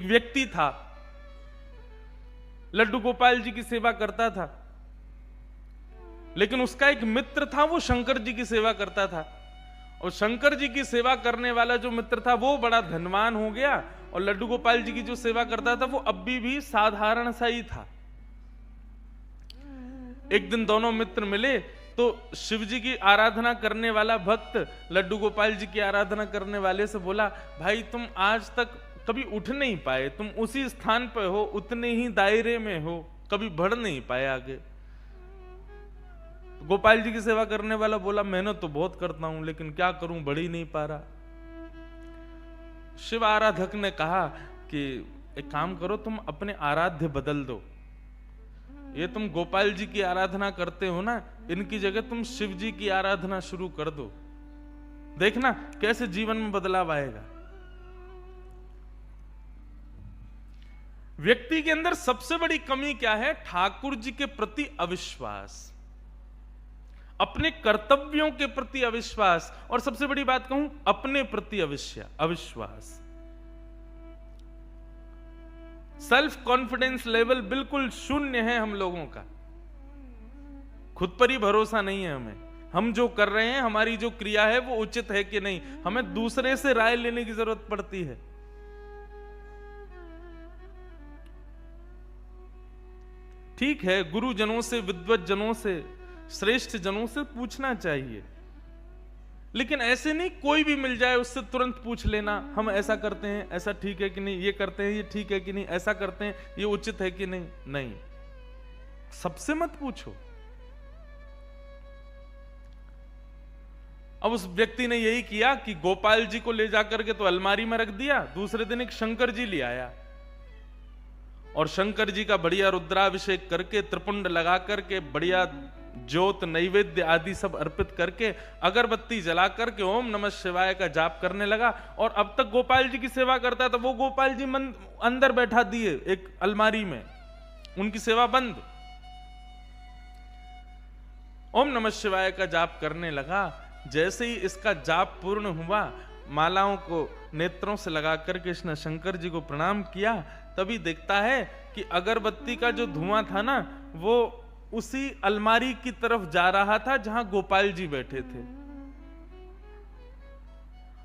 व्यक्ति था, लड्डू गोपाल जी की सेवा करता था, लेकिन उसका एक मित्र था, वो शंकर जी की सेवा करता था। और शंकर जी की सेवा करने वाला जो मित्र था वो बड़ा धनवान हो गया, और लड्डू गोपाल जी की जो सेवा करता था वो अभी भी साधारण सा ही था। एक दिन दोनों मित्र मिले तो शिव जी की आराधना करने वाला भक्त लड्डू गोपाल जी की आराधना करने वाले से बोला, भाई तुम आज तक कभी उठ नहीं पाए, तुम उसी स्थान पर हो, उतने ही दायरे में हो, कभी बढ़ नहीं पाए आगे। गोपाल जी की सेवा करने वाला बोला, मेहनत तो बहुत करता हूं लेकिन क्या करूं, बढ़ ही नहीं पा रहा। शिव आराधक ने कहा कि एक काम करो, तुम अपने आराध्य बदल दो। ये तुम गोपाल जी की आराधना करते हो ना, इनकी जगह तुम शिव जी की आराधना शुरू कर दो, देखना कैसे जीवन में बदलाव आएगा। व्यक्ति के अंदर सबसे बड़ी कमी क्या है? ठाकुर जी के प्रति अविश्वास, अपने कर्तव्यों के प्रति अविश्वास, और सबसे बड़ी बात कहूं, अपने प्रति अविश्वास। सेल्फ कॉन्फिडेंस लेवल बिल्कुल शून्य है हम लोगों का, खुद पर ही भरोसा नहीं है हमें, हम जो कर रहे हैं, हमारी जो क्रिया है वो उचित है कि नहीं, हमें दूसरे से राय लेने की जरूरत पड़ती है। ठीक है, गुरुजनों से, विद्वत जनों से, श्रेष्ठ जनों से पूछना चाहिए, लेकिन ऐसे नहीं कोई भी मिल जाए उससे तुरंत पूछ लेना, हम ऐसा करते हैं, ऐसा ठीक है कि नहीं, ये करते हैं, ये ठीक है कि नहीं, ऐसा करते हैं, ये उचित है कि नहीं। नहीं, सबसे मत पूछो। अब उस व्यक्ति ने यही किया कि गोपाल जी को ले जाकर के तो अलमारी में रख दिया, दूसरे दिन एक शंकर जी ले आया, और शंकर जी का बढ़िया रुद्राभिषेक करके, त्रिपुंड लगा करके, बढ़िया ज्योत नैवेद्य आदि सब अर्पित करके, अगरबत्ती जला करके ओम नमः शिवाय का जाप करने लगा। और अब तक गोपाल जी की सेवा करता था, वो गोपाल जी अंदर बैठा दिए एक अलमारी में, उनकी सेवा बंद। ओम नमः शिवाय का जाप करने लगा। जैसे ही इसका जाप पूर्ण हुआ, मालाओं को नेत्रों से लगा करके इसने शंकर जी को प्रणाम किया, तभी देखता है कि अगरबत्ती का जो धुआं था ना, वो उसी अलमारी की तरफ जा रहा था जहां गोपाल जी बैठे थे।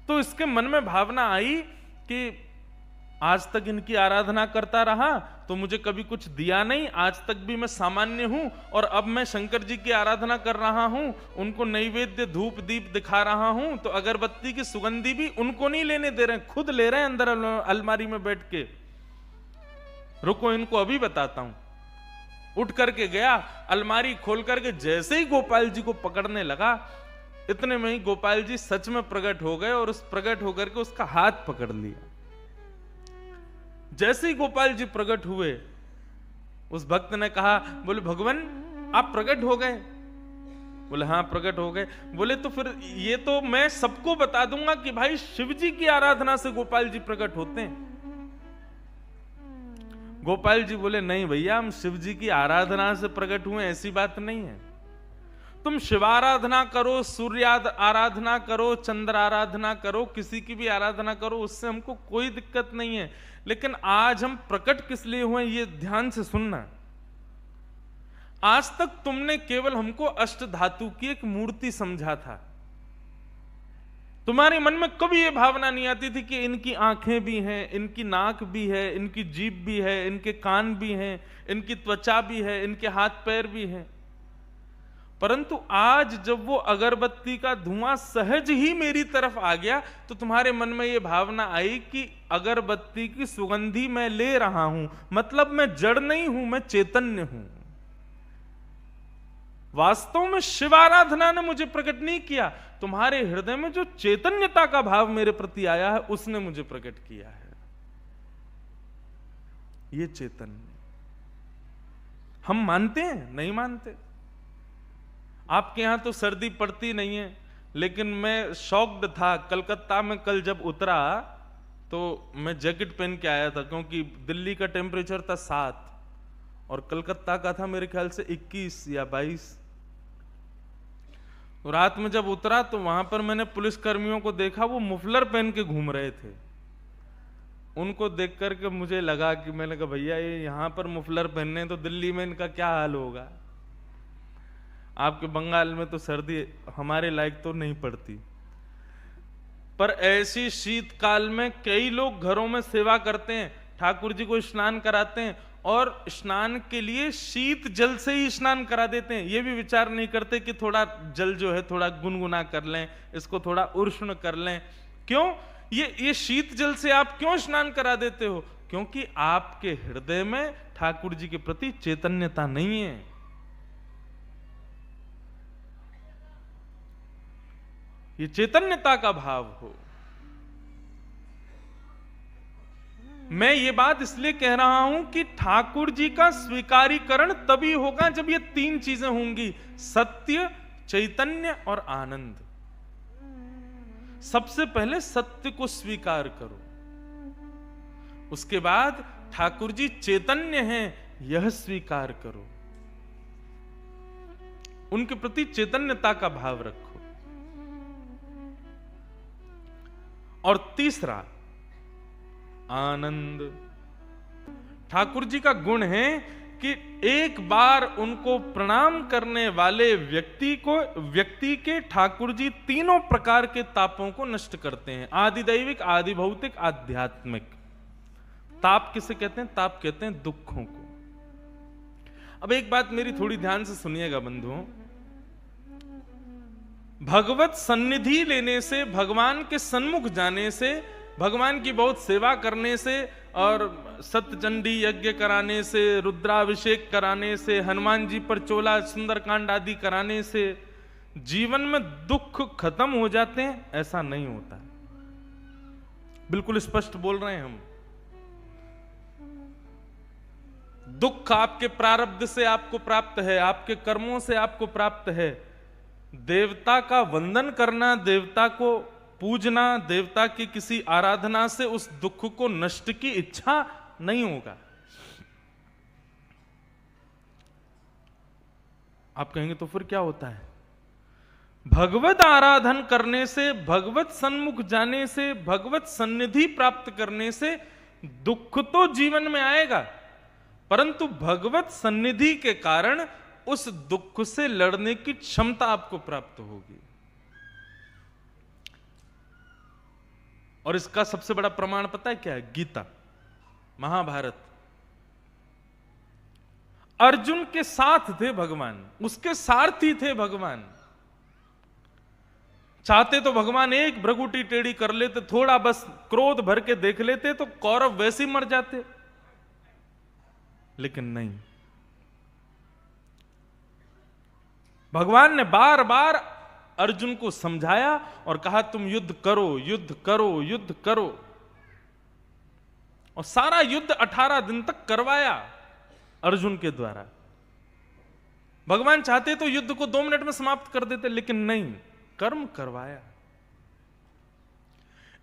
तो इसके मन में भावना आई कि आज तक इनकी आराधना करता रहा तो मुझे कभी कुछ दिया नहीं, आज तक भी मैं सामान्य हूं, और अब मैं शंकर जी की आराधना कर रहा हूं, उनको नैवेद्य धूप दीप दिखा रहा हूं, तो अगरबत्ती की सुगंधी भी उनको नहीं लेने दे रहे हैं, खुद ले रहे हैं अंदर अलमारी में बैठ के। रुको, इनको अभी बताता हूं। उठ करके गया, अलमारी खोल करके जैसे ही गोपाल जी को पकड़ने लगा, इतने में ही गोपाल जी सच में प्रकट हो गए, और उस प्रकट होकर के उसका हाथ पकड़ लिया। जैसे ही गोपाल जी प्रकट हुए, उस भक्त ने कहा, बोले भगवान आप प्रकट हो गए? बोले हाँ प्रकट हो गए। बोले तो फिर ये तो मैं सबको बता दूंगा कि भाई शिव जी की आराधना से गोपाल जी प्रकट होते हैं। गोपाल जी बोले नहीं भैया, हम शिव जी की आराधना से प्रकट हुए, ऐसी बात नहीं है। तुम शिवाराधना करो, सूर्य आराधना करो, चंद्र आराधना करो, किसी की भी आराधना करो, उससे हमको कोई दिक्कत नहीं है, लेकिन आज हम प्रकट किस लिए हुए ये ध्यान से सुनना। आज तक तुमने केवल हमको अष्ट धातु की एक मूर्ति समझा था, तुम्हारे मन में कभी ये भावना नहीं आती थी कि इनकी आंखें भी हैं, इनकी नाक भी है, इनकी जीभ भी है, इनके कान भी हैं, इनकी त्वचा भी है, इनके हाथ पैर भी हैं। परंतु आज जब वो अगरबत्ती का धुआं सहज ही मेरी तरफ आ गया, तो तुम्हारे मन में ये भावना आई कि अगरबत्ती की सुगंधी मैं ले रहा हूं, मतलब मैं जड़ नहीं हूं, मैं चैतन्य हूं। वास्तव में शिवाराधना ने मुझे प्रकट नहीं किया, तुम्हारे हृदय में जो चैतन्यता का भाव मेरे प्रति आया है उसने मुझे प्रकट किया है। ये चैतन्य हम मानते हैं? नहीं मानते। आपके यहां तो सर्दी पड़ती नहीं है, लेकिन मैं शॉक्ड था। कलकत्ता में कल जब उतरा तो मैं जैकेट पहन के आया था, क्योंकि दिल्ली का टेम्परेचर था 7 और कलकत्ता का था मेरे ख्याल से 21 या 22। तो रात में जब उतरा तो वहां पर मैंने पुलिस कर्मियों को देखा, वो मुफलर पहन के घूम रहे थे। उनको देख करके मुझे लगा कि मैंने कहा भैया ये यहां पर मुफलर पहनने तो दिल्ली में इनका क्या हाल होगा। आपके बंगाल में तो सर्दी हमारे लायक तो नहीं पड़ती, पर ऐसी शीतकाल में कई लोग घरों में सेवा करते हैं, ठाकुर जी को स्नान कराते हैं और स्नान के लिए शीत जल से ही स्नान करा देते हैं। ये भी विचार नहीं करते कि थोड़ा जल जो है थोड़ा गुनगुना कर लें, इसको थोड़ा उष्ण कर लें। क्यों? ये शीत जल से आप क्यों स्नान करा देते हो? क्योंकि आपके हृदय में ठाकुर जी के प्रति चैतन्यता नहीं है। ये चैतन्यता का भाव हो। मैं ये बात इसलिए कह रहा हूं कि ठाकुर जी का स्वीकारीकरण तभी होगा जब ये तीन चीजें होंगी, सत्य, चैतन्य और आनंद। सबसे पहले सत्य को स्वीकार करो, उसके बाद ठाकुर जी चैतन्य हैं यह स्वीकार करो, उनके प्रति चैतन्यता का भाव रखो। और तीसरा आनंद। ठाकुर जी का गुण है कि एक बार उनको प्रणाम करने वाले व्यक्ति के ठाकुर जी तीनों प्रकार के तापों को नष्ट करते हैं, आदि दैविक, आदि भौतिक, आध्यात्मिक। ताप किसे कहते हैं? ताप कहते हैं दुखों को। अब एक बात मेरी थोड़ी ध्यान से सुनिएगा बंधुओं, भगवत सन्निधि लेने से, भगवान के सन्मुख जाने से, भगवान की बहुत सेवा करने से और सत्यचंडी यज्ञ कराने से, रुद्राभिषेक कराने से, हनुमान जी पर चोला सुंदरकांड आदि कराने से जीवन में दुख खत्म हो जाते हैं? ऐसा नहीं होता। बिल्कुल स्पष्ट बोल रहे हैं हम। दुख आपके प्रारब्ध से आपको प्राप्त है, आपके कर्मों से आपको प्राप्त है। देवता का वंदन करना, देवता को पूजना, देवता की किसी आराधना से उस दुख को नष्ट की इच्छा नहीं होगा। आप कहेंगे तो फिर क्या होता है? भगवत आराधन करने से, भगवत सन्मुख जाने से, भगवत सन्निधि प्राप्त करने से दुख तो जीवन में आएगा, परंतु भगवत सन्निधि के कारण उस दुख से लड़ने की क्षमता आपको प्राप्त होगी। और इसका सबसे बड़ा प्रमाण पता है क्या है? गीता, महाभारत। अर्जुन के साथ थे भगवान, उसके सारथी थे भगवान। चाहते तो भगवान एक भ्रगुटी टेढ़ी कर लेते, थोड़ा बस क्रोध भर के देख लेते तो कौरव वैसे ही मर जाते, लेकिन नहीं। भगवान ने बार बार अर्जुन को समझाया और कहा तुम युद्ध करो, युद्ध करो, युद्ध करो। और सारा युद्ध 18 दिन तक करवाया अर्जुन के द्वारा। भगवान चाहते तो युद्ध को 2 मिनट में समाप्त कर देते, लेकिन नहीं, कर्म करवाया।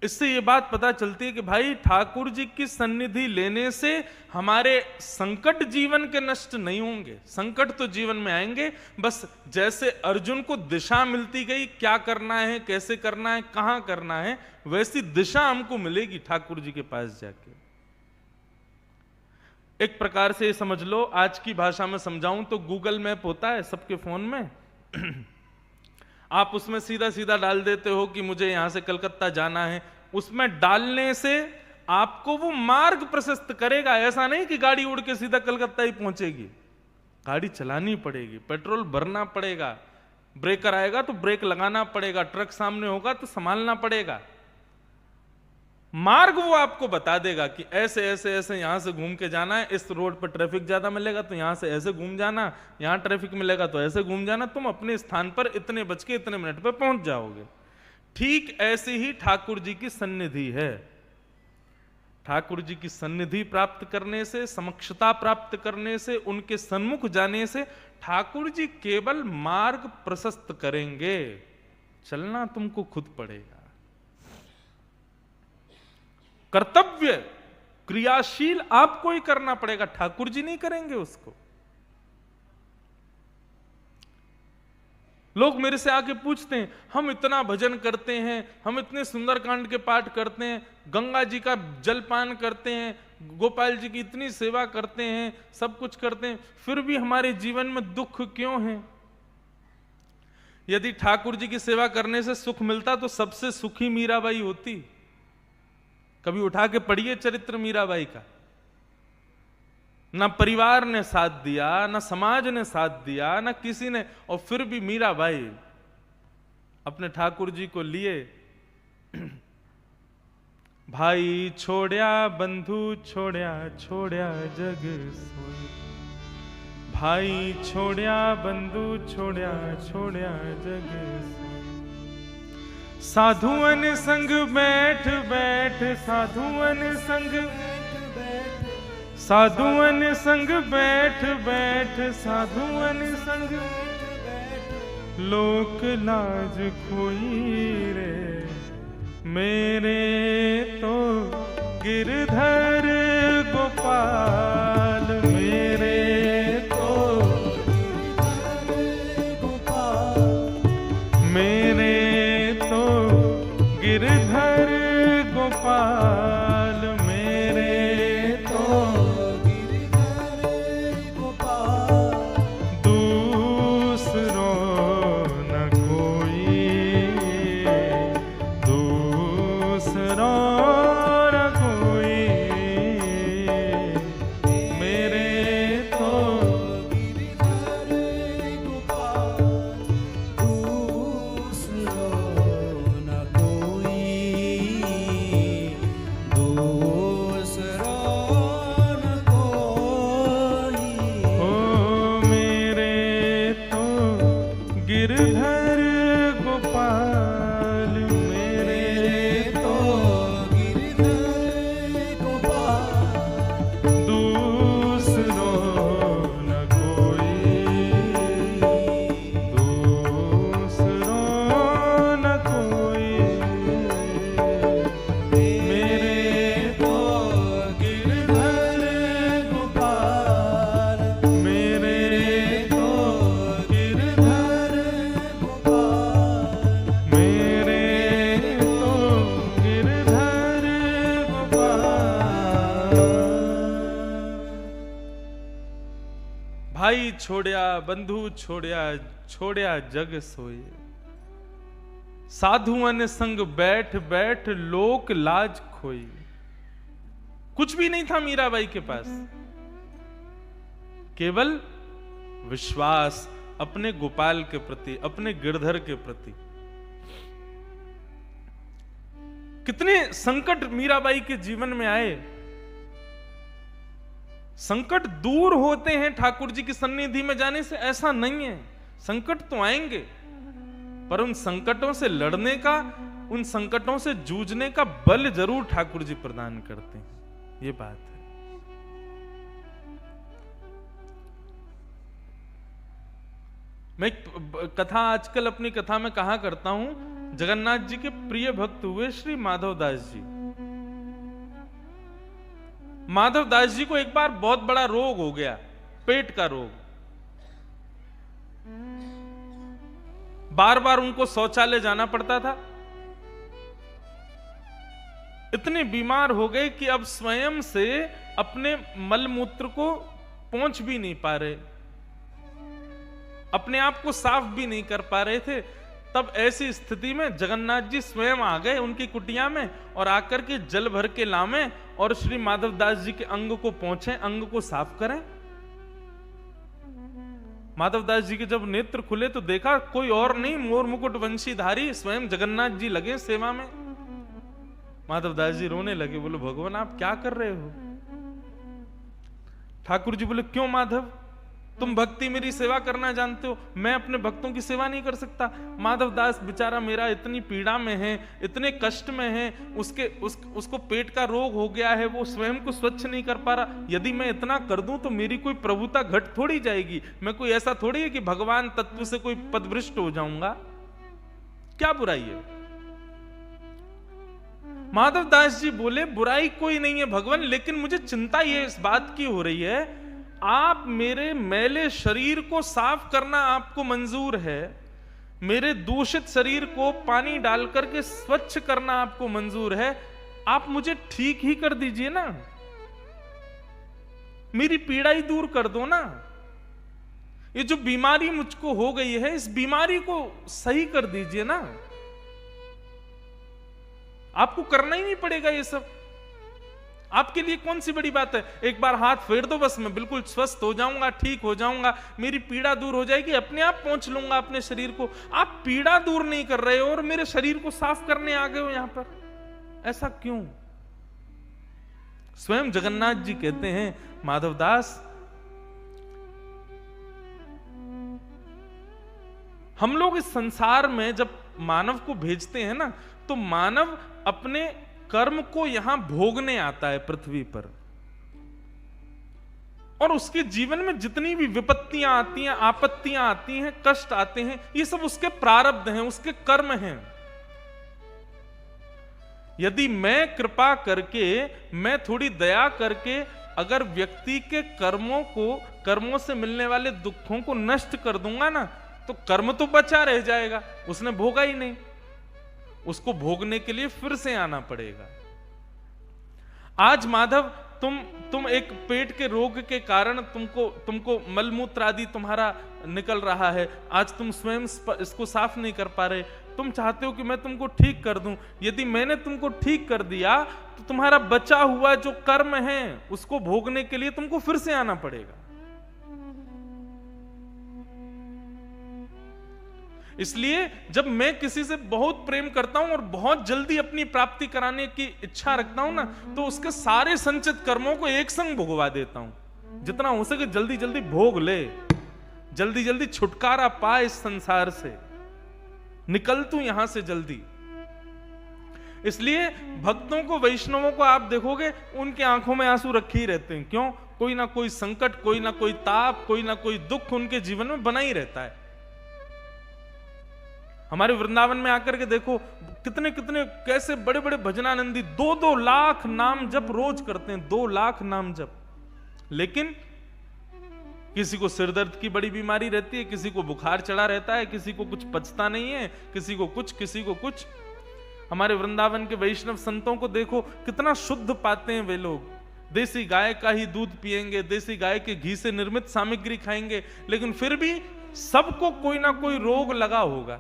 इससे यह बात पता चलती है कि भाई ठाकुर जी की सन्निधि लेने से हमारे संकट जीवन के नष्ट नहीं होंगे। संकट तो जीवन में आएंगे, बस जैसे अर्जुन को दिशा मिलती गई, क्या करना है, कैसे करना है, कहां करना है, वैसी दिशा हमको मिलेगी ठाकुर जी के पास जाके। एक प्रकार से समझ लो, आज की भाषा में समझाऊं तो गूगल मैप होता है सबके फोन में आप उसमें सीधा सीधा डाल देते हो कि मुझे यहां से कलकत्ता जाना है। उसमें डालने से आपको वो मार्ग प्रशस्त करेगा। ऐसा नहीं कि गाड़ी उड़ के सीधा कलकत्ता ही पहुंचेगी, गाड़ी चलानी पड़ेगी, पेट्रोल भरना पड़ेगा, ब्रेकर आएगा तो ब्रेक लगाना पड़ेगा, ट्रक सामने होगा तो संभालना पड़ेगा। मार्ग वो आपको बता देगा कि ऐसे ऐसे ऐसे यहां से घूम के जाना है, इस रोड पर ट्रैफिक ज्यादा मिलेगा तो यहां से ऐसे घूम जाना, यहां ट्रैफिक मिलेगा तो ऐसे घूम जाना, तुम अपने स्थान पर इतने बज के इतने मिनट पर पहुंच जाओगे। ठीक ऐसे ही ठाकुर जी की सन्निधि है। ठाकुर जी की सन्निधि प्राप्त करने से, समक्षता प्राप्त करने से, उनके सन्मुख जाने से ठाकुर जी केवल मार्ग प्रशस्त करेंगे, चलना तुमको खुद पड़ेगा। कर्तव्य क्रियाशील आपको ही करना पड़ेगा, ठाकुर जी नहीं करेंगे उसको। लोग मेरे से आके पूछते हैं, हम इतना भजन करते हैं, हम इतने सुंदरकांड के पाठ करते हैं, गंगा जी का जलपान करते हैं, गोपाल जी की इतनी सेवा करते हैं, सब कुछ करते हैं, फिर भी हमारे जीवन में दुख क्यों है? यदि ठाकुर जी की सेवा करने से सुख मिलता तो सबसे सुखी मीराबाई होती। कभी उठा के पढ़िए चरित्र मीराबाई का। ना परिवार ने साथ दिया, ना समाज ने साथ दिया, ना किसी ने, और फिर भी मीराबाई अपने ठाकुर जी को लिए। भाई छोड़या बंधु छोड़या, छोड़या जग सोई। भाई छोड़या बंधु छोड़या, छोड़या जग सोई। साधुअन संग बैठ बैठ, साधुअन संग, साधुअन संग बैठ बैठ, साधुअन संग लोक लाज खोई रे। मेरे तो गिरधर गोपाल, मेरे तो गिरधर गोपाल, मेरे तो गिरधर गोपाल, मेरे तो गिरधर गोपाल। दूसरो न कोई, दूसरो न कोई, मेरे तो गिरधर गोपाल। दूसरो न कोई, दूसरो न कोई, ओ मेरे तो गिरधर गोपाल, मेरे तो गिरधर गोपाल। दूसरो न कोई, दूसरो न कोई, मेरे तो गिरधर गोपाल, मेरे तो गिरधर गोपाल, मेरे तो गिरधर गोपाल। भाई छोड़या बंधु छोड़या, छोड़या जग सोए। साधुअन संग बैठ बैठ लोक लाज खोई। कुछ भी नहीं था मीराबाई के पास, केवल विश्वास अपने गोपाल के प्रति, अपने गिरधर के प्रति। कितने संकट मीराबाई के जीवन में आए। संकट दूर होते हैं ठाकुर जी की सन्निधि में जाने से, ऐसा नहीं है। संकट तो आएंगे, पर उन संकटों से लड़ने का, उन संकटों से जूझने का बल जरूर ठाकुर जी प्रदान करते हैं। ये बात है। मैं एक कथा आजकल अपनी कथा में कहा करता हूं। जगन्नाथ जी के प्रिय भक्त हुए श्री माधवदास जी। माधवदास जी को एक बार बहुत बड़ा रोग हो गया, पेट का रोग। बार बार उनको शौचालय जाना पड़ता था। इतने बीमार हो गए कि अब स्वयं से अपने मलमूत्र को पहुंच भी नहीं पा रहे, अपने आप को साफ भी नहीं कर पा रहे थे। तब ऐसी स्थिति में जगन्नाथ जी स्वयं आ गए उनकी कुटिया में और आकर के जल भर के लामे और श्री माधवदास जी के अंग को पहुंचे, अंग को साफ करें। माधवदास जी के जब नेत्र खुले तो देखा कोई और नहीं, मोर मुकुट वंशीधारी स्वयं जगन्नाथ जी लगे सेवा में। माधवदास जी रोने लगे, बोले भगवान आप क्या कर रहे हो? ठाकुर जी बोले क्यों माधव, तुम भक्ति मेरी सेवा करना जानते हो, मैं अपने भक्तों की सेवा नहीं कर सकता। माधवदास बेचारा मेरा इतनी पीड़ा में है, इतने कष्ट में है, उसको पेट का रोग हो गया है, वो स्वयं को स्वच्छ नहीं कर पा रहा। यदि मैं इतना कर दूं तो मेरी कोई प्रभुता घट थोड़ी जाएगी। मैं कोई ऐसा थोड़ी है कि भगवान तत्व से कोई पदभ्रष्ट हो जाऊंगा, क्या बुराई है? माधवदास जी बोले बुराई कोई नहीं है भगवान, लेकिन मुझे चिंता ये इस बात की हो रही है, आप मेरे मैले शरीर को साफ करना आपको मंजूर है, मेरे दूषित शरीर को पानी डाल करके स्वच्छ करना आपको मंजूर है, आप मुझे ठीक ही कर दीजिए ना, मेरी पीड़ा ही दूर कर दो ना। ये जो बीमारी मुझको हो गई है, इस बीमारी को सही कर दीजिए ना। आपको करना ही नहीं पड़ेगा ये सब, आपके लिए कौन सी बड़ी बात है। एक बार हाथ फेर दो, बस मैं बिल्कुल स्वस्थ हो जाऊंगा, ठीक हो जाऊंगा, मेरी पीड़ा दूर हो जाएगी, अपने आप पहुंच लूंगा अपने शरीर को। आप पीड़ा दूर नहीं कर रहे हो और मेरे शरीर को साफ करने आ गए हो यहां पर, ऐसा क्यों? स्वयं जगन्नाथ जी कहते हैं, माधवदास, हम लोग इस संसार में जब मानव को भेजते हैं ना, तो मानव अपने कर्म को यहां भोगने आता है पृथ्वी पर, और उसके जीवन में जितनी भी विपत्तियां आती हैं, आपत्तियां आती हैं, कष्ट आते हैं, ये सब उसके प्रारब्ध हैं, उसके कर्म हैं। यदि मैं कृपा करके, मैं थोड़ी दया करके अगर व्यक्ति के कर्मों से मिलने वाले दुखों को नष्ट कर दूंगा ना, तो कर्म तो बचा रह जाएगा, उसने भोगा ही नहीं, उसको भोगने के लिए फिर से आना पड़ेगा। आज माधव, तुम एक पेट के रोग के कारण तुमको मलमूत्र आदि तुम्हारा निकल रहा है, आज तुम स्वयं इसको साफ नहीं कर पा रहे, तुम चाहते हो कि मैं तुमको ठीक कर दूं। यदि मैंने तुमको ठीक कर दिया तो तुम्हारा बचा हुआ जो कर्म है उसको भोगने के लिए तुमको फिर से आना पड़ेगा। इसलिए जब मैं किसी से बहुत प्रेम करता हूं और बहुत जल्दी अपनी प्राप्ति कराने की इच्छा रखता हूं ना, तो उसके सारे संचित कर्मों को एक संग भोगवा देता हूं। जितना हो सके जल्दी जल्दी भोग ले, जल्दी जल्दी छुटकारा पा इस संसार से, निकल तू यहां से जल्दी। इसलिए भक्तों को, वैष्णवों को आप देखोगे, उनके आंखों में आंसू रखे ही रहते हैं। क्यों? कोई ना कोई संकट, कोई ना कोई ताप, कोई ना कोई दुख उनके जीवन में बना ही रहता है। हमारे वृंदावन में आकर के देखो, कितने कितने कैसे बड़े बड़े भजनानंदी 2-2 लाख नाम जप रोज करते हैं, 2 लाख नाम जप। लेकिन किसी को सिर दर्द की बड़ी बीमारी रहती है, किसी को बुखार चढ़ा रहता है, किसी को कुछ पचता नहीं है, किसी को कुछ, किसी को कुछ। हमारे वृंदावन के वैष्णव संतों को देखो, कितना शुद्ध पाते हैं वे लोग। देसी गाय का ही दूध पिएंगे, देसी गाय के घी से निर्मित सामग्री खाएंगे, लेकिन फिर भी सबको कोई ना कोई रोग लगा होगा।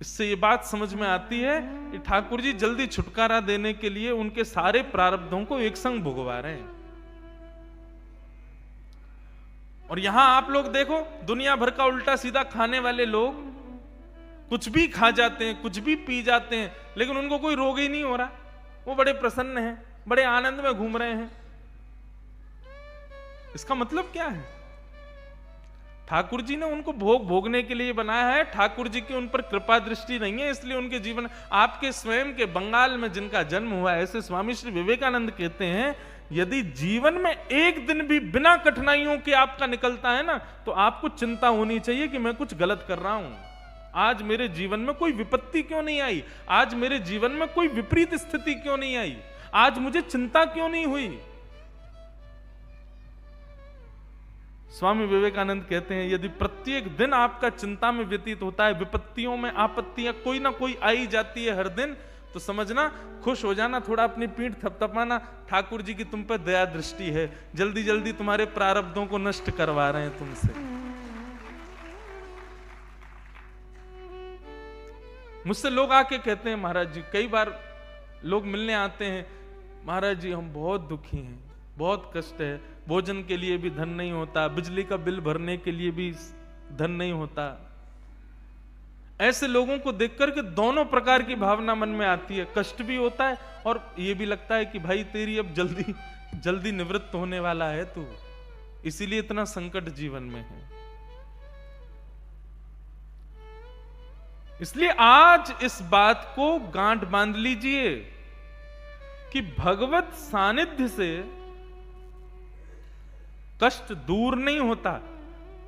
इससे ये बात समझ में आती है कि ठाकुर जी जल्दी छुटकारा देने के लिए उनके सारे प्रारब्धों को एक संग भुगवा रहे हैं। और यहां आप लोग देखो, दुनिया भर का उल्टा सीधा खाने वाले लोग कुछ भी खा जाते हैं, कुछ भी पी जाते हैं, लेकिन उनको कोई रोग ही नहीं हो रहा। वो बड़े प्रसन्न हैं, बड़े आनंद में घूम रहे हैं। इसका मतलब क्या है? ठाकुर जी ने उनको भोगने के लिए बनाया है। ठाकुर जी की उन पर कृपा दृष्टि नहीं है, इसलिए उनके जीवन, आपके स्वयं के बंगाल में जिनका जन्म हुआ है, ऐसे स्वामी श्री विवेकानंद कहते हैं, यदि जीवन में एक दिन भी बिना कठिनाइयों के आपका निकलता है ना, तो आपको चिंता होनी चाहिए कि मैं कुछ गलत कर रहा हूं। आज मेरे जीवन में कोई विपत्ति क्यों नहीं आई? आज मेरे जीवन में कोई विपरीत स्थिति क्यों नहीं आई? आज मुझे चिंता क्यों नहीं हुई? स्वामी विवेकानंद कहते हैं, यदि प्रत्येक दिन आपका चिंता में व्यतीत होता है, विपत्तियों में आपत्तियां कोई ना कोई आई जाती है हर दिन, तो समझना, खुश हो जाना, थोड़ा अपनी पीठ थपथपाना, ठाकुर जी की तुम पर दया दृष्टि है, जल्दी जल्दी तुम्हारे प्रारब्धों को नष्ट करवा रहे हैं तुमसे। मुझसे लोग आके कहते हैं, महाराज जी, कई बार लोग मिलने आते हैं, महाराज जी हम बहुत दुखी हैं, बहुत कष्ट है, भोजन के लिए भी धन नहीं होता, बिजली का बिल भरने के लिए भी धन नहीं होता। ऐसे लोगों को देखकर के दोनों प्रकार की भावना मन में आती है, कष्ट भी होता है और ये भी लगता है कि भाई तेरी अब जल्दी जल्दी निवृत्त होने वाला है तू, इसीलिए इतना संकट जीवन में है। इसलिए आज इस बात को गांठ बांध लीजिए कि भगवत सानिध्य से कष्ट दूर नहीं होता,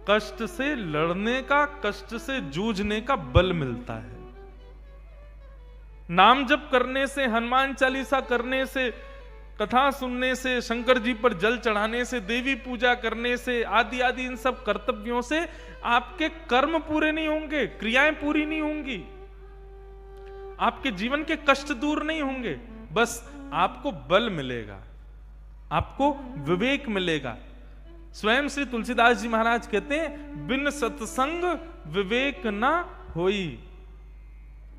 कष्ट से लड़ने का, कष्ट से जूझने का बल मिलता है। नाम जप करने से, हनुमान चालीसा करने से, कथा सुनने से, शंकर जी पर जल चढ़ाने से, देवी पूजा करने से, आदि आदि इन सब कर्तव्यों से आपके कर्म पूरे नहीं होंगे, क्रियाएं पूरी नहीं होंगी, आपके जीवन के कष्ट दूर नहीं होंगे। बस आपको बल मिलेगा, आपको विवेक मिलेगा। स्वयं श्री तुलसीदास जी महाराज कहते हैं, बिन सत्संग विवेक न होई,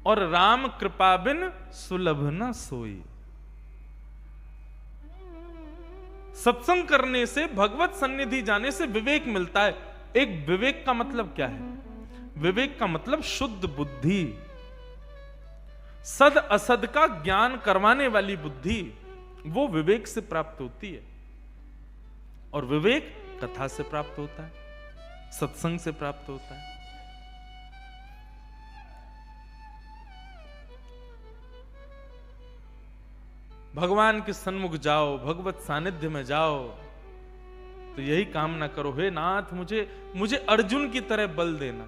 और राम कृपा बिन सुलभ न सोई। सत्संग करने से, भगवत सन्निधि जाने से विवेक मिलता है। एक विवेक का मतलब क्या है? विवेक का मतलब शुद्ध बुद्धि, सद असद का ज्ञान करवाने वाली बुद्धि, वो विवेक से प्राप्त होती है। और विवेक कथा से प्राप्त होता है, सत्संग से प्राप्त होता है। भगवान के सन्मुख जाओ, भगवत सानिध्य में जाओ, तो यही कामना करो, हे नाथ मुझे अर्जुन की तरह बल देना।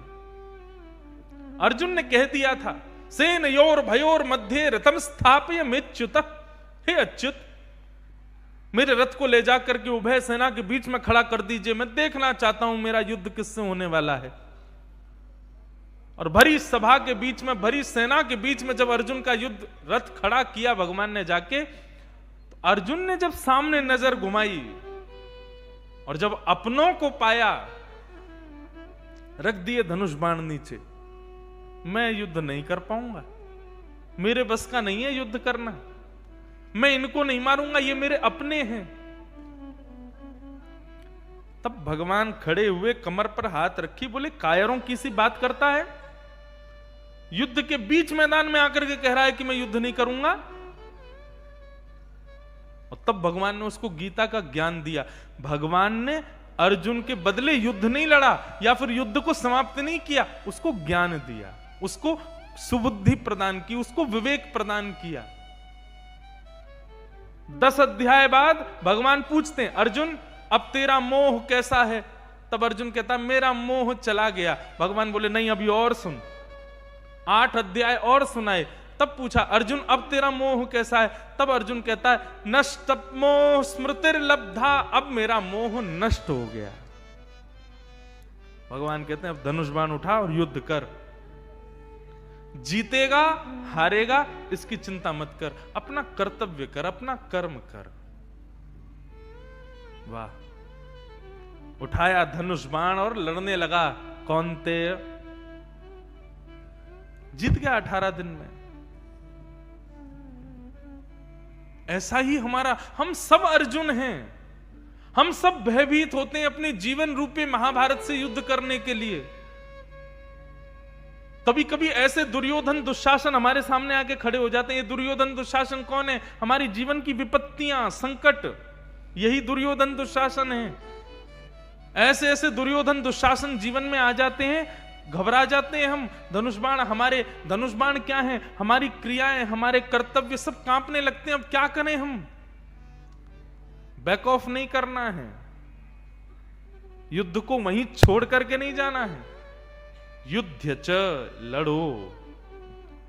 अर्जुन ने कह दिया था, सेन योर भयोर मध्य रथम स्थापय मेच्युत, हे अच्युत मेरे रथ को ले जाकर के उभय सेना के बीच में खड़ा कर दीजिए, मैं देखना चाहता हूं मेरा युद्ध किससे होने वाला है। और भरी सभा के बीच में, भरी सेना के बीच में जब अर्जुन का युद्ध रथ खड़ा किया भगवान ने जाके, तो अर्जुन ने जब सामने नजर घुमाई और जब अपनों को पाया, रख दिए धनुष बाण नीचे, मैं युद्ध नहीं कर पाऊंगा, मेरे बस का नहीं है युद्ध करना, मैं इनको नहीं मारूंगा, ये मेरे अपने हैं। तब भगवान खड़े हुए, कमर पर हाथ रखी, बोले कायरों की सी बात करता है, युद्ध के बीच मैदान में आकर के कह रहा है कि मैं युद्ध नहीं करूंगा। और तब भगवान ने उसको गीता का ज्ञान दिया। भगवान ने अर्जुन के बदले युद्ध नहीं लड़ा या फिर युद्ध को समाप्त नहीं किया, उसको ज्ञान दिया, उसको सुबुद्धि प्रदान की, उसको विवेक प्रदान किया। 10 अध्याय बाद भगवान पूछते हैं, अर्जुन अब तेरा मोह कैसा है? तब अर्जुन कहता मेरा मोह चला गया। भगवान बोले नहीं, अभी और सुन। 8 अध्याय और सुनाए। तब पूछा, अर्जुन अब तेरा मोह कैसा है? तब अर्जुन कहता है नष्ट मोह स्मृतिर्लब्धा, अब मेरा मोह नष्ट हो गया। भगवान कहते हैं अब धनुष बाण उठा और युद्ध कर, जीतेगा हारेगा इसकी चिंता मत कर, अपना कर्तव्य कर, अपना कर्म कर। वाह, उठाया धनुष बाण और लड़ने लगा। कौन्तेय जीत गया 18 दिन में। ऐसा ही हमारा, हम सब अर्जुन हैं, हम सब भयभीत होते हैं अपने जीवन रूपी महाभारत से युद्ध करने के लिए। कभी कभी ऐसे दुर्योधन दुशासन हमारे सामने आके खड़े हो जाते हैं। ये दुर्योधन दुशासन कौन है? हमारी जीवन की विपत्तियां, संकट, यही दुर्योधन दुशासन है। ऐसे ऐसे दुर्योधन दुशासन जीवन में आ जाते हैं, घबरा जाते हैं हम। धनुष बाण, हमारे धनुष बाण क्या है? हमारी क्रियाएं, हमारे कर्तव्य सब कांपने लगते हैं। अब क्या करें हम? बैक ऑफ नहीं करना है, युद्ध को वहीं छोड़ करके नहीं जाना है। युद्ध च, लड़ो,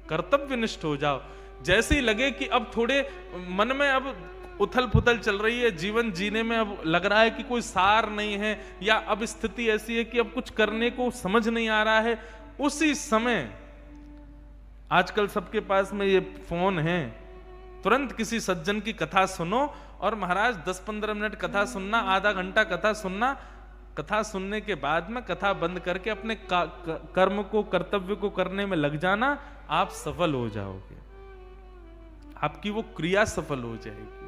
कर्तव्यनिष्ठ हो जाओ। जैसे ही लगे कि अब थोड़े मन में अब उथल पुथल चल रही है, जीवन जीने में अब लग रहा है कि कोई सार नहीं है, या अब स्थिति ऐसी है कि अब कुछ करने को समझ नहीं आ रहा है, उसी समय आजकल सबके पास में ये फोन है, तुरंत किसी सज्जन की कथा सुनो और महाराज 10-15 मिनट कथा सुनना, आधा घंटा कथा सुनना, कथा सुनने के बाद में कथा बंद करके अपने कर्म को, कर्तव्य को करने में लग जाना, आप सफल हो जाओगे, आपकी वो क्रिया सफल हो जाएगी।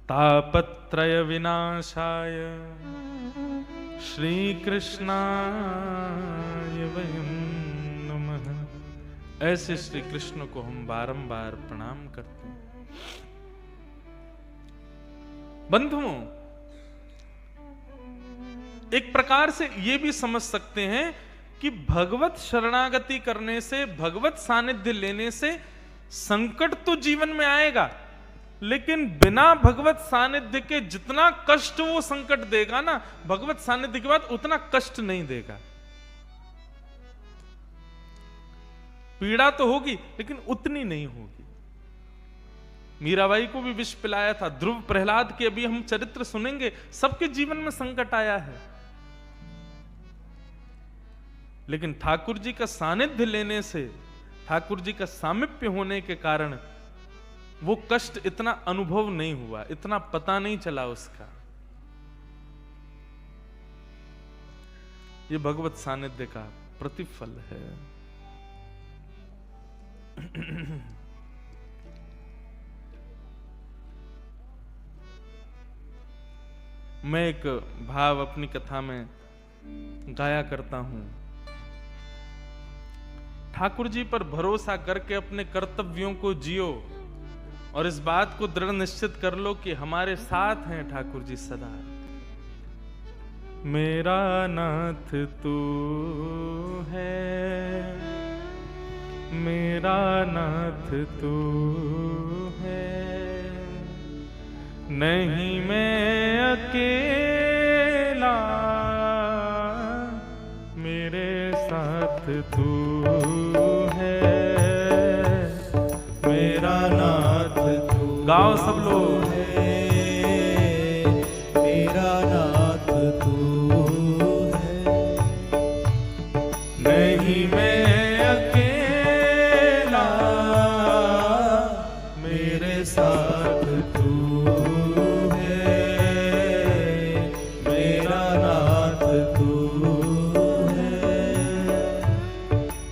तापत्रय विनाशाय श्री कृष्णाय वयं नमः। ऐसे श्री कृष्ण को हम बारंबार प्रणाम करते हैं। बंधुओं, एक प्रकार से ये भी समझ सकते हैं कि भगवत शरणागति करने से, भगवत सानिध्य लेने से संकट तो जीवन में आएगा, लेकिन बिना भगवत सानिध्य के जितना कष्ट वो संकट देगा ना, भगवत सानिध्य के बाद उतना कष्ट नहीं देगा। पीड़ा तो होगी लेकिन उतनी नहीं होगी। मीराबाई को भी विष पिलाया था, ध्रुव प्रहलाद के अभी हम चरित्र सुनेंगे, सबके जीवन में संकट आया है, लेकिन ठाकुर जी का सानिध्य लेने से, ठाकुर जी का सामिप्य होने के कारण वो कष्ट इतना अनुभव नहीं हुआ, इतना पता नहीं चला उसका। ये भगवत सानिध्य का प्रतिफल है। मैं एक भाव अपनी कथा में गाया करता हूं। ठाकुर जी पर भरोसा करके अपने कर्तव्यों को जियो और इस बात को दृढ़ निश्चित कर लो कि हमारे साथ हैं ठाकुर जी सदा। मेरा नाथ तू है, मेरा नाथ तू है, नहीं मैं अकेला, मेरे साथ तू है, मेरा नाथ तू। गाओ सब लोग। मेरा नाथ तू है, नहीं मैं अकेला, मेरे साथ तू है, मेरा नाथ तू है,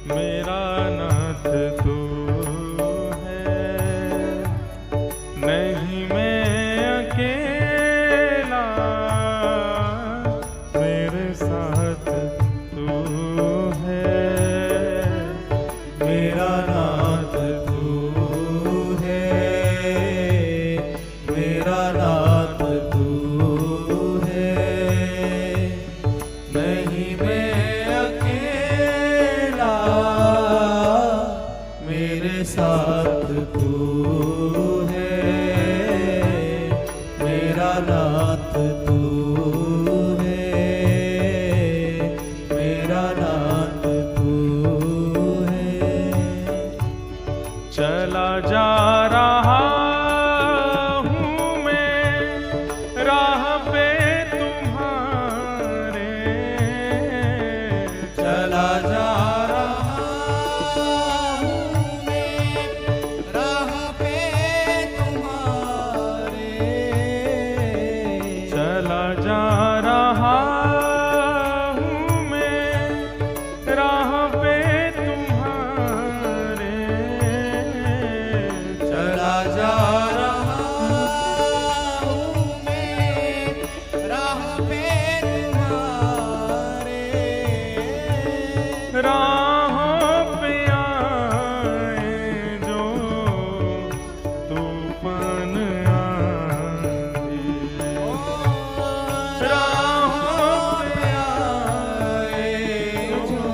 मेरा नाथ तू है, नहीं मैं अकेला, मेरे साथ तू है, मेरा नाथ तू है, मेरा नाथ तू है, नहीं मैं अकेला, मेरे साथ तू है, मेरा नाथ तू है, मेरा नाथ तू है। चला जा रहा हूँ मैं राह पे तुम्हारे, चला जा रहा हूँ मैं राह पे तुम्हारे, चला जा रहा हूँ मैं राह पे तुम्हारे, चला जा रहा हूँ मैं राह पे तुम्हारे, राहों पे आए जो तूफान आंधी, राहों पे आए जो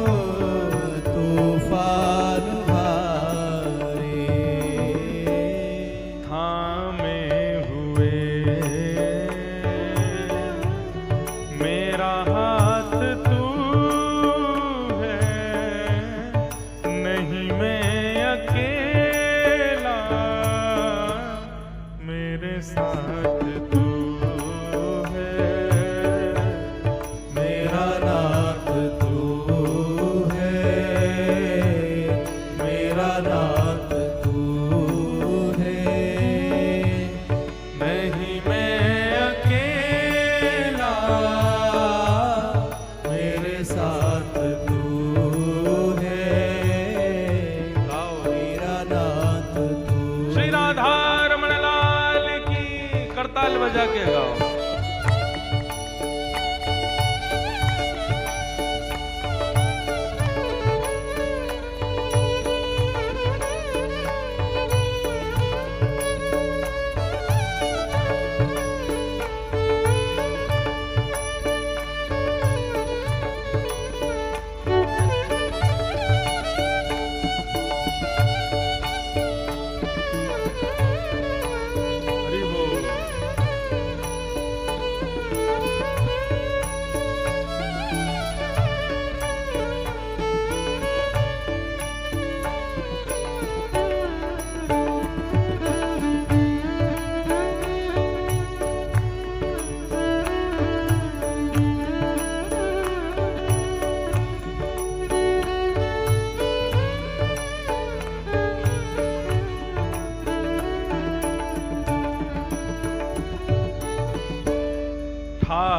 तूफान भारे, थामे हुए मेरा हाथ तू है, नहीं मैं अकेला, मेरे साथ तू है, मेरा नाथ तू है, मेरा नाथ तू है, नहीं मैं अकेला,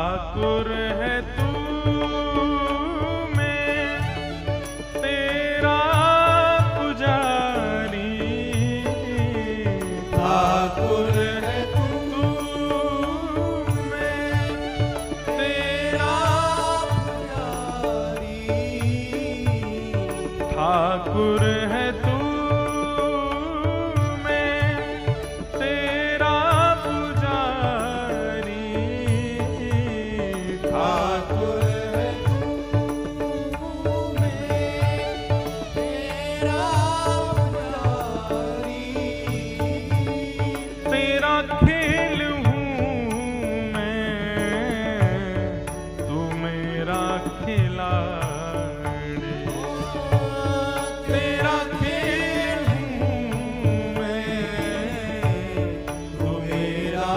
ठाकुर है तू मैं तेरा पुजारी, ठाकुर है तू मैं तेरा पुजारी, ठाकुर है तू मैं तेरा पुजारी, ठाकुर है तू मैं तेरा पुजारी, तेरा खेल हूँ मैं तू मेरा खिलाड़ी, तेरा खेल हूँ मैं तू मेरा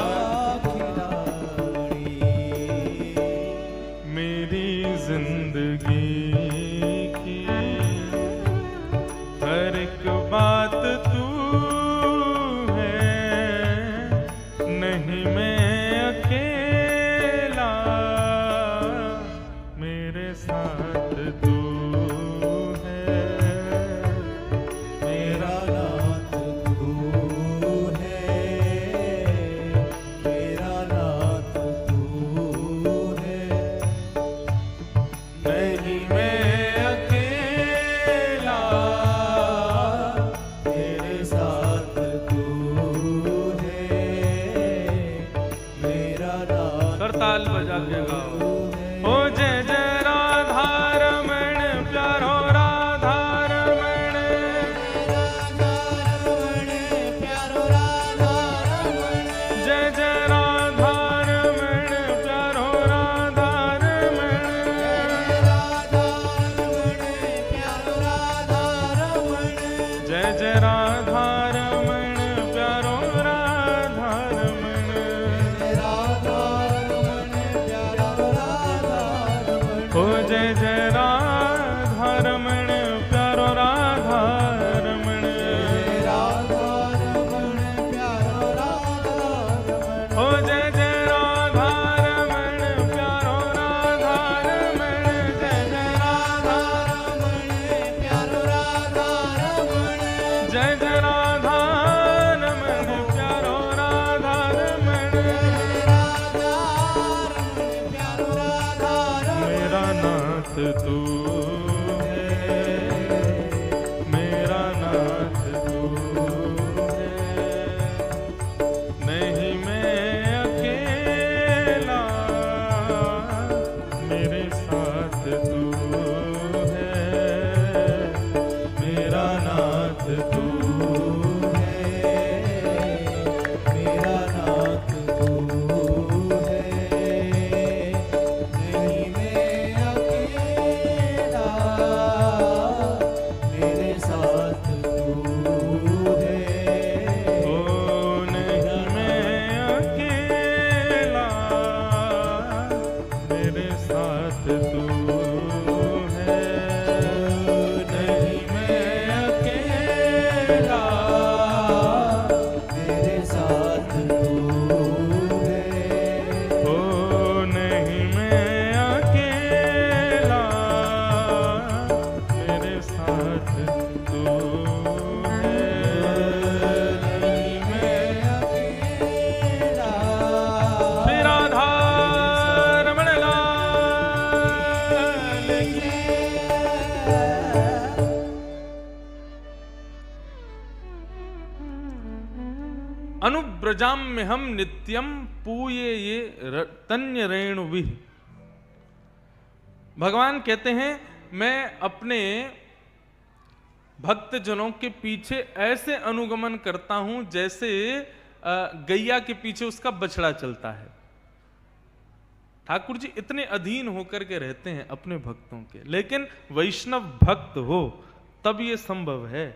खिलाड़ी, मेरी जिंदगी की हर एक बात तू है, नहीं मैं अकेला, मेरे साथ तू है, मेरा नाथ तू है, मेरा नाथ तू है, नहीं मैं अकेला, मेरे साथ तू है, मेरा नाथ करताल बजा के गाओ। ओ जय जय राधा रमण प्यारो राधा रमण, प्यारो राधा रमण, जय जय राधा रमण प्यारो राधा रमण, राधा रमण, प्यारो राधा रमण, जय जय राधा रमण प्यारो राधा रमण, राधा रमण, प्यारो राधा रमण, ओ जय जय राधा रमण प्यारो राधा रमण, राधा रमण, प्यारो राधा रमण, ओ जय जय राधा रमण प्यारो राधा रमण, जय जय राधा रमण, प्यारो राधा रमण, जय जय राधा रमण प्यारो राधा रमण, राधा रमण, प्यारो राधा रमण, मेरा नाथ तू है, मेरा नाथ तू है, नहीं मैं अकेला, मेरे साथ तू है, मेरा नाथ तू है, मेरा नाथ तू है, नहीं मैं अकेला, मेरे साथ तू है, ओ नहीं मैं अकेला, मेरे साथ तू है, नहीं मैं अकेला, मेरे साथ तू है, ओ नहीं मैं अकेला, मेरे साथ तू है, नहीं मैं अकेला, श्री राधा रमण लाल की। अनुब्रजाम में हम नित्यम पूये ये तन्य रेणुवि। भगवान कहते हैं मैं अपने भक्तजनों के पीछे ऐसे अनुगमन करता हूं जैसे गैया के पीछे उसका बछड़ा चलता है। ठाकुर जी इतने अधीन होकर के रहते हैं अपने भक्तों के, लेकिन वैष्णव भक्त हो तब ये संभव है।